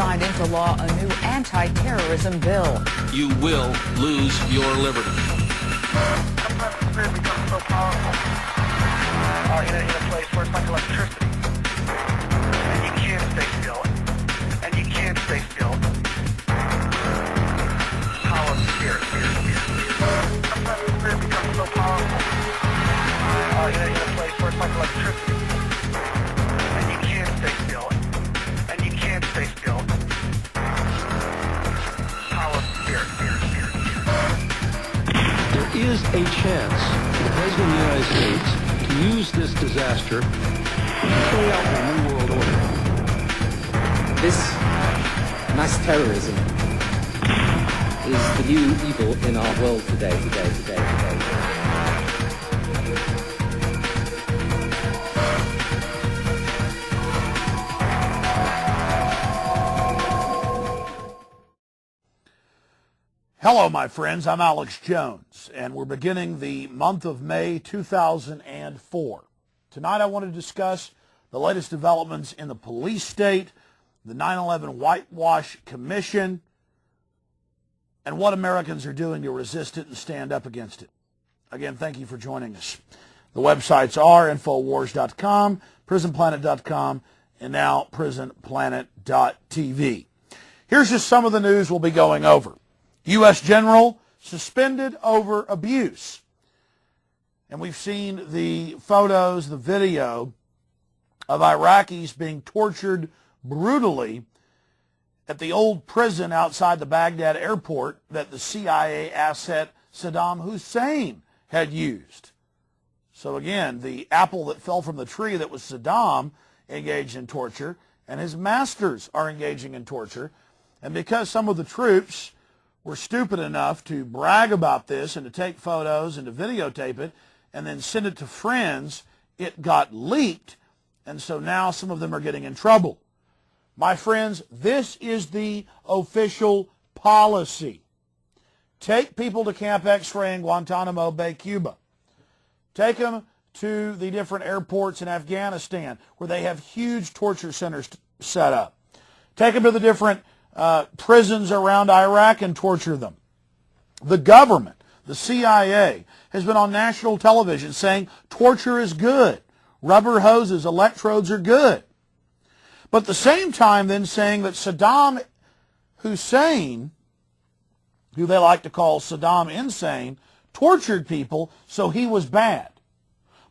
signed into law a new anti-terrorism bill. You will lose your liberty. Sometimes the spirit becomes so powerful in a place where it's like electricity. And you can't stay still. And you can't stay still. Power of the spirit. Sometimes the spirit becomes so powerful in a place where it's like electricity. And you can't stay still. And you can't stay still. Power of the spirit. There is a chance for the President of the United States to use this disaster to carry out the New World Order. This mass terrorism is the new evil in our world today. Hello, my friends. I'm Alex Jones, and we're beginning the month of May 2004. Tonight I want to discuss the latest developments in the police state, the 9/11 Whitewash Commission, and what Americans are doing to resist it and stand up against it. Again, thank you for joining us. The websites are Infowars.com, PrisonPlanet.com, and now PrisonPlanet.tv. Here's just some of the news we'll be going over. U.S. General suspended over abuse. And we've seen the photos, the video of Iraqis being tortured brutally at the old prison outside the Baghdad airport that the CIA asset Saddam Hussein had used. So again, the apple that fell from the tree that was Saddam engaged in torture, and his masters are engaging in torture. And because some of the troops were stupid enough to brag about this and to take photos and to videotape it and then send it to friends, it got leaked, and so now some of them are getting in trouble. My friends, this is the official policy. Take people to Camp X-Ray in Guantanamo Bay, Cuba. Take them to the different airports in Afghanistan where they have huge torture centers set up. Take them to the different prisons around Iraq and torture them. The government, the CIA, has been on national television saying torture is good. Rubber hoses, electrodes are good. But at the same time then saying that Saddam Hussein, who they like to call Saddam Insane, tortured people, so he was bad.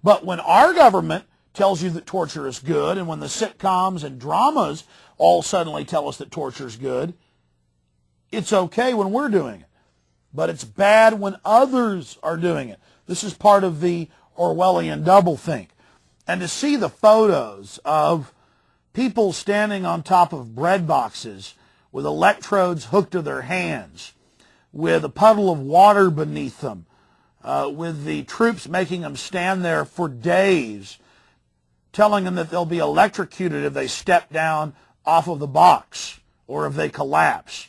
But when our government tells you that torture is good, and when the sitcoms and dramas all suddenly tell us that torture is good, it's okay when we're doing it. But it's bad when others are doing it. This is part of the Orwellian doublethink. And to see the photos of people standing on top of bread boxes with electrodes hooked to their hands, with a puddle of water beneath them, with the troops making them stand there for days, telling them that they'll be electrocuted if they step down off of the box or if they collapse,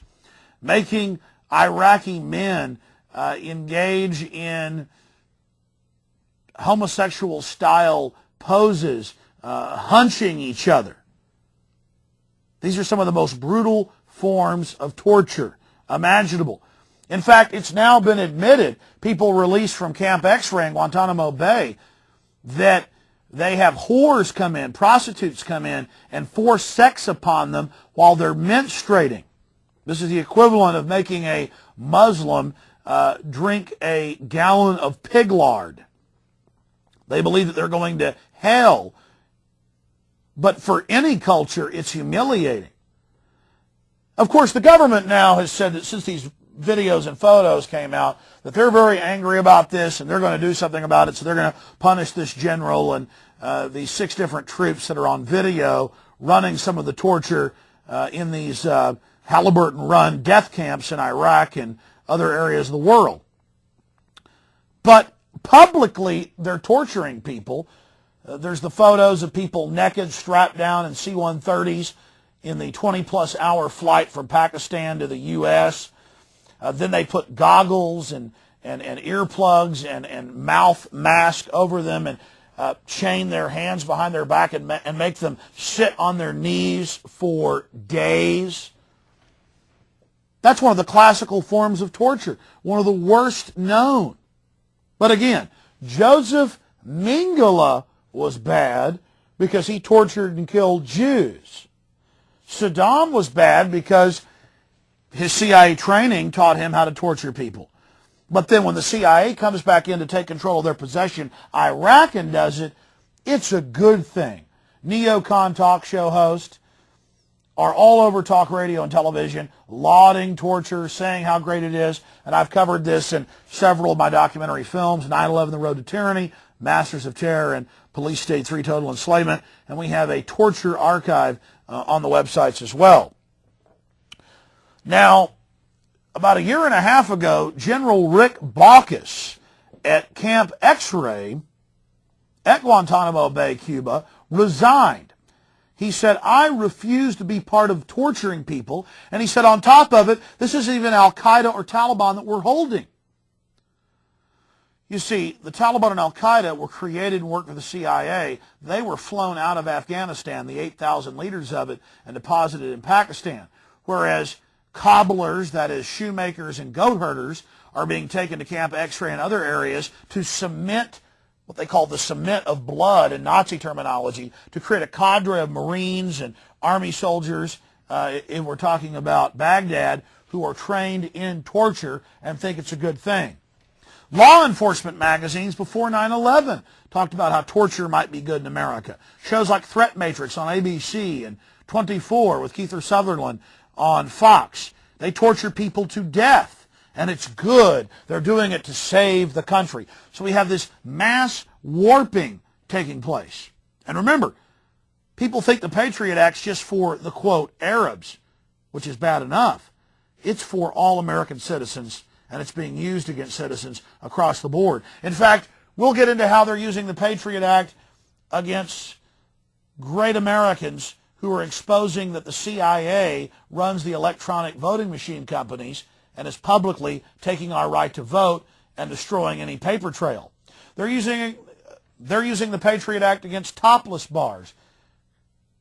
making Iraqi men engage in homosexual-style poses, hunching each other. These are some of the most brutal forms of torture imaginable. In fact, it's now been admitted, people released from Camp X-Ray in Guantanamo Bay, that they have whores come in, prostitutes come in, and force sex upon them while they're menstruating. This is the equivalent of making a Muslim drink a gallon of pig lard. They believe that they're going to hell. But for any culture, it's humiliating. Of course, the government now has said that since these videos and photos came out, that they're very angry about this and they're going to do something about it, so they're going to punish this general and these 6 different troops that are on video running some of the torture in these Halliburton-run death camps in Iraq and other areas of the world. But publicly, they're torturing people. There's the photos of people naked, strapped down in C-130s in the 20-plus hour flight from Pakistan to the U.S. Then they put goggles and earplugs and mouth mask over them. And chain their hands behind their back and make them sit on their knees for days. That's one of the classical forms of torture, one of the worst known. But again, Joseph Mengele was bad because he tortured and killed Jews. Saddam was bad because his CIA training taught him how to torture people. But then when the CIA comes back in to take control of their possession, Iraq and does it, it's a good thing. Neocon talk show hosts are all over talk radio and television, lauding torture, saying how great it is. And I've covered this in several of my documentary films, 9/11, The Road to Tyranny, Masters of Terror, and Police State 3, Total Enslavement. And we have a torture archive on the websites as well. Now, about a year and a half ago, General Rick Baucus at Camp X-Ray at Guantanamo Bay, Cuba, resigned. He said, I refuse to be part of torturing people. And he said, on top of it, this isn't even Al-Qaeda or Taliban that we're holding. You see, the Taliban and Al-Qaeda were created and worked for the CIA. They were flown out of Afghanistan, the 8,000 leaders of it, and deposited in Pakistan. Whereas cobblers, that is shoemakers and goat herders, are being taken to Camp X-Ray and other areas to cement what they call the cement of blood in Nazi terminology, to create a cadre of Marines and Army soldiers, if we're talking about Baghdad, who are trained in torture and think it's a good thing. Law enforcement magazines before 9/11 talked about how torture might be good in America. Shows like Threat Matrix on ABC and 24 with Kiefer Sutherland on Fox. They torture people to death. And it's good. They're doing it to save the country. So we have this mass warping taking place. And remember, people think the Patriot Act's just for the, quote, Arabs, which is bad enough. It's for all American citizens, and it's being used against citizens across the board. In fact, we'll get into how they're using the Patriot Act against great Americans who are exposing that the CIA runs the electronic voting machine companies and is publicly taking our right to vote and destroying any paper trail. They're using the Patriot Act against topless bars,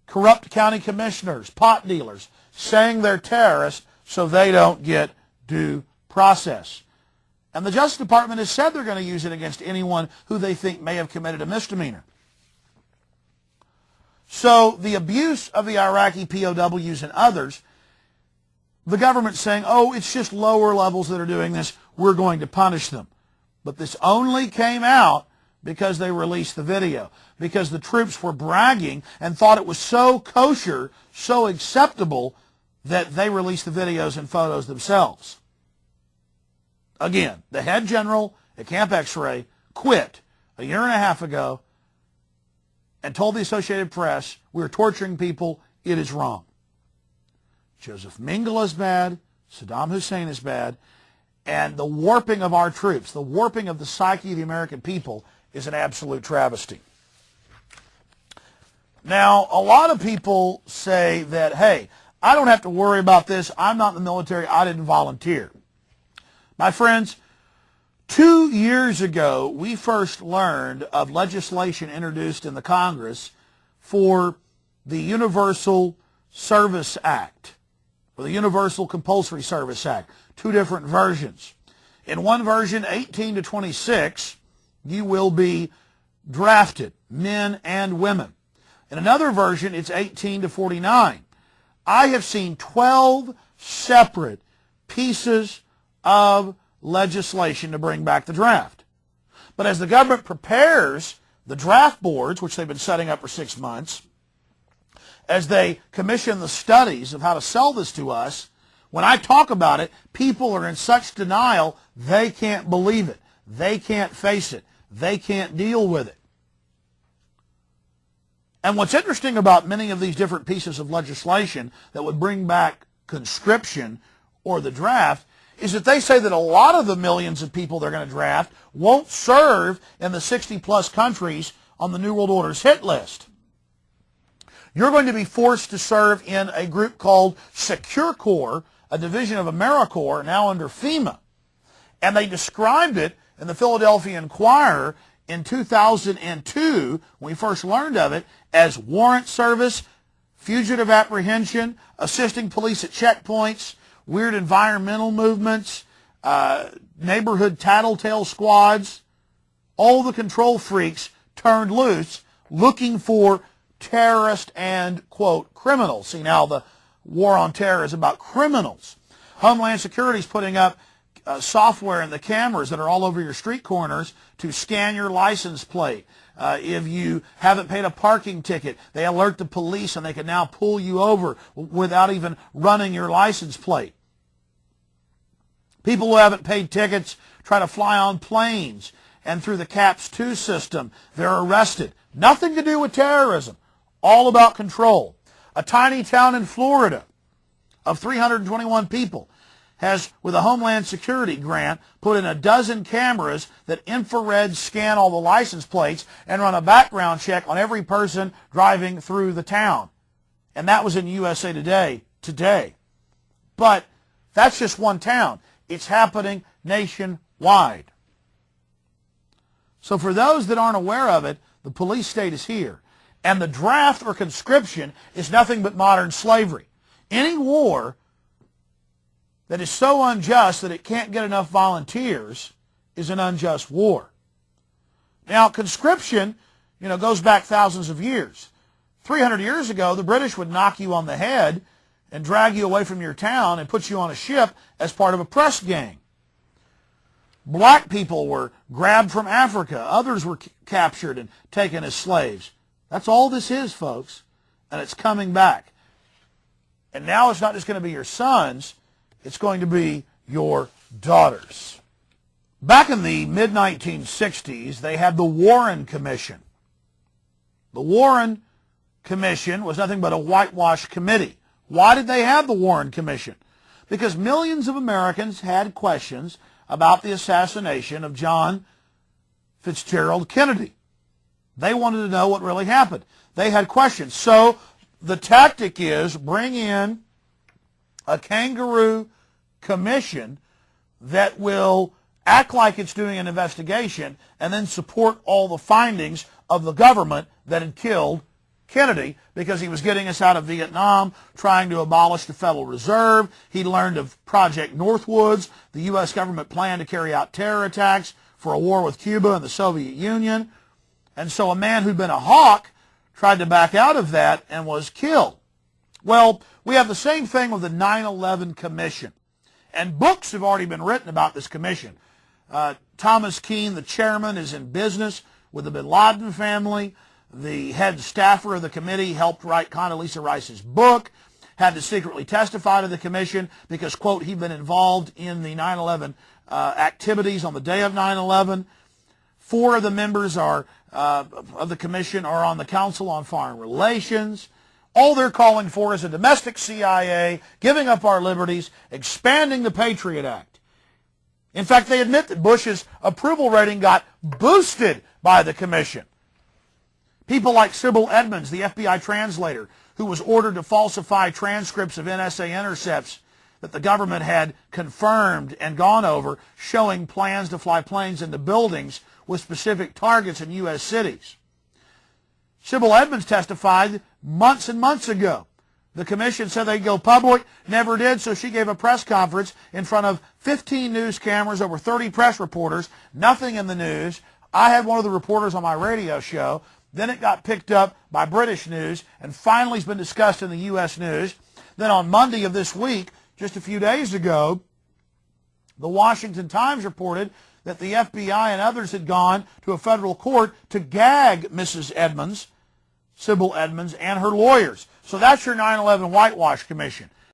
corrupt county commissioners, pot dealers, saying they're terrorists so they don't get due process. And the Justice Department has said they're going to use it against anyone who they think may have committed a misdemeanor. So the abuse of the Iraqi POWs and others, the government's saying, oh, it's just lower levels that are doing this. We're going to punish them. But this only came out because they released the video, because the troops were bragging and thought it was so kosher, so acceptable, that they released the videos and photos themselves. Again, the head general at Camp X-Ray quit a year and a half ago and told the Associated Press, we're torturing people, it is wrong. Joseph Mengele is bad, Saddam Hussein is bad, and the warping of our troops, the warping of the psyche of the American people is an absolute travesty. Now, a lot of people say that, hey, I don't have to worry about this. I'm not in the military. I didn't volunteer. My friends, 2 years ago, we first learned of legislation introduced in the Congress for the Universal Service Act, or the Universal Compulsory Service Act, 2 different versions. In one version, 18 to 26, you will be drafted, men and women. In another version, it's 18 to 49. I have seen 12 separate pieces of legislation to bring back the draft. But as the government prepares the draft boards, which they've been setting up for 6 months, as they commission the studies of how to sell this to us, when I talk about it, people are in such denial, they can't believe it. They can't face it. They can't deal with it. And what's interesting about many of these different pieces of legislation that would bring back conscription or the draft is that they say that a lot of the millions of people they're going to draft won't serve in the 60-plus countries on the New World Order's hit list. You're going to be forced to serve in a group called Secure Corps, a division of AmeriCorps, now under FEMA. And they described it in the Philadelphia Inquirer in 2002, when we first learned of it, as warrant service, fugitive apprehension, assisting police at checkpoints, weird environmental movements, neighborhood tattletale squads. All the control freaks turned loose looking for terrorists and, quote, criminals. See, now the war on terror is about criminals. Homeland Security is putting up software in the cameras that are all over your street corners to scan your license plate. If you haven't paid a parking ticket, they alert the police and they can now pull you over without even running your license plate. People who haven't paid tickets try to fly on planes, and through the CAPS 2 system, they're arrested. Nothing to do with terrorism. All about control. A tiny town in Florida of 321 people has, with a Homeland Security grant, put in 12 cameras that infrared scan all the license plates and run a background check on every person driving through the town. And that was in USA Today. But that's just one town. It's happening nationwide. So for those that aren't aware of it, the police state is here. And the draft or conscription is nothing but modern slavery. Any war that is so unjust that it can't get enough volunteers is an unjust war. Now, conscription, goes back thousands of years. 300 years ago, the British would knock you on the head and drag you away from your town and put you on a ship as part of a press gang. Black people were grabbed from Africa. Others were captured and taken as slaves. That's all this is, folks, and it's coming back. And now it's not just going to be your sons, it's going to be your daughters. Back in the mid-1960s, they had the Warren Commission. The Warren Commission was nothing but a whitewash committee. Why did they have the Warren Commission? Because millions of Americans had questions about the assassination of John Fitzgerald Kennedy. They wanted to know what really happened. They had questions. So the tactic is bring in a kangaroo commission that will act like it's doing an investigation and then support all the findings of the government that had killed Kennedy because he was getting us out of Vietnam, trying to abolish the Federal Reserve. He learned of Project Northwoods, the U.S. government planned to carry out terror attacks for a war with Cuba and the Soviet Union. And so a man who'd been a hawk tried to back out of that and was killed. Well, we have the same thing with the 9/11 Commission. And books have already been written about this commission. Thomas Keane, the chairman, is in business with the bin Laden family. The head staffer of the committee helped write Condoleezza Rice's book, had to secretly testify to the commission because, quote, he'd been involved in the 9/11 activities on the day of 9/11. 4 of the members of the commission are on the Council on Foreign Relations. All they're calling for is a domestic CIA, giving up our liberties, expanding the Patriot Act. In fact, they admit that Bush's approval rating got boosted by the commission. People like Sybil Edmonds, the FBI translator, who was ordered to falsify transcripts of NSA intercepts that the government had confirmed and gone over, showing plans to fly planes into buildings with specific targets in U.S. cities. Sybil Edmonds testified months and months ago. The commission said they'd go public, never did, so she gave a press conference in front of 15 news cameras, over 30 press reporters, nothing in the news. I had one of the reporters on my radio show. Then it got picked up by British news, and finally it's been discussed in the U.S. news. Then on Monday of this week, just a few days ago, the Washington Times reported that the FBI and others had gone to a federal court to gag Mrs. Edmonds, Sybil Edmonds, and her lawyers. So that's your 9/11 Whitewash Commission.